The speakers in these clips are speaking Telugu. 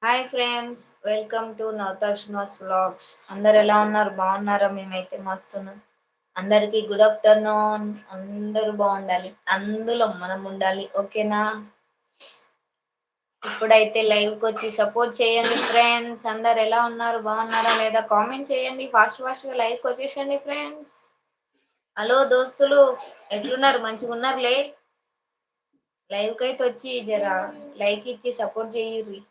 హాయ్ ఫ్రెండ్స్, వెల్కమ్ టు నవతాష్మాస్ వ్లాగ్స్. అందరు ఎలా ఉన్నారు? బాగున్నారా? మేమైతే మస్తున్నాం. అందరికి గుడ్ ఆఫ్టర్నూన్. అందరూ బాగుండాలి, అందులో మనం ఉండాలి. ఓకేనా? ఇప్పుడైతే లైవ్ కి వచ్చి సపోర్ట్ చేయండి ఫ్రెండ్స్. అందరు ఎలా ఉన్నారు? బాగున్నారా లేదా? కామెంట్ చేయండి. ఫాస్ట్ ఫాస్ట్ గా లైవ్ కి వచ్చేసండి ఫ్రెండ్స్. హలో దోస్తులు, ఎట్లున్నారు? మంచిగా ఉన్నారులే. లైవ్ కి అయితే వచ్చి జరా లైక్ ఇచ్చి సపోర్ట్ చేయుర్రి.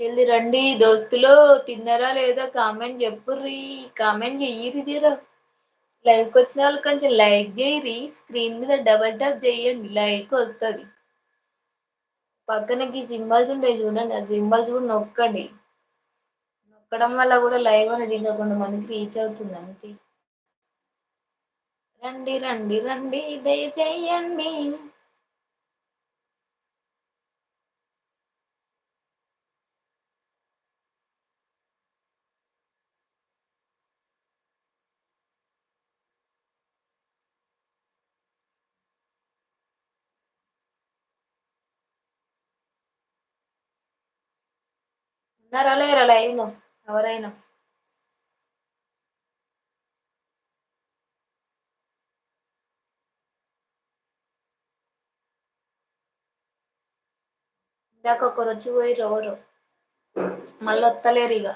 జల్ది రండి దోస్తులు. తిన్నారా లేదా? కామెంట్ చెప్పుర్రి. కామెంట్ చెయ్యిరి జరా. లైవ్ కి వచ్చిన వాళ్ళు కొంచెం లైక్ చేయరి. స్క్రీన్ మీద డబల్ ట్యాప్ చేయండి, లైక్ వస్తుంది. పక్కనకి సింబల్స్ ఉంటాయి చూడండి, ఆ సింబల్స్ కూడా నొక్కండి. నొక్కడం వల్ల కూడా లైవ్ అనేది ఇంకా కొంతమందికి రీచ్ అవుతుంది అంతే. రండి రండి రండి, దయచేయండి. ఉన్నారా లేరా లైవ్ లో ఎవరైనా? ఇందాక ఒకరు వచ్చి పోయిర్రు, ఎవరు మళ్ళీ వత్తలేరు ఇక.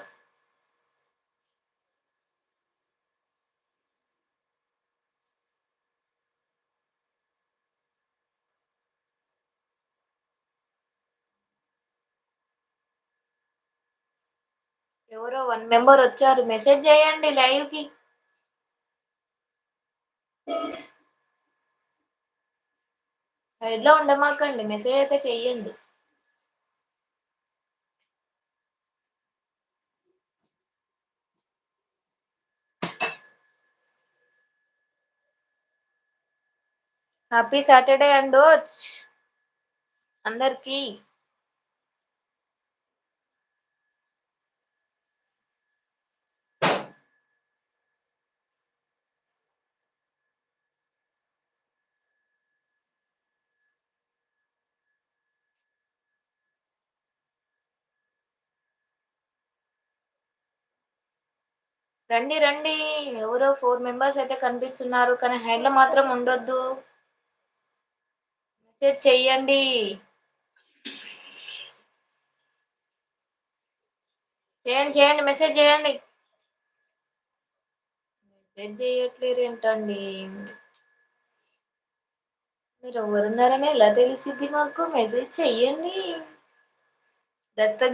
ఎవరో 1 మెంబర్ వచ్చారు, మెసేజ్ చేయండి లైవ్ కి. సైడ్ లో ఉండమాకండి, మెసేజ్ అయితే చెయ్యండి. హ్యాపీ సాటర్డే అండోచ్ అందరికి. రండి రండి. ఎవరో 4 మెంబర్స్ అయితే కనిపిస్తున్నారు, కానీ హెడ్ లో మాత్రం ఉండొద్దు. మెసేజ్ చెయ్యండి. చేయండి చేయండి, మెసేజ్ చేయండి. మెసేజ్ చేయట్లేరు ఏంటండి? మీరు ఎవరున్నారని ఎలా తెలిసిద్ది మాకు? మెసేజ్ చెయ్యండి. దస్తగిరి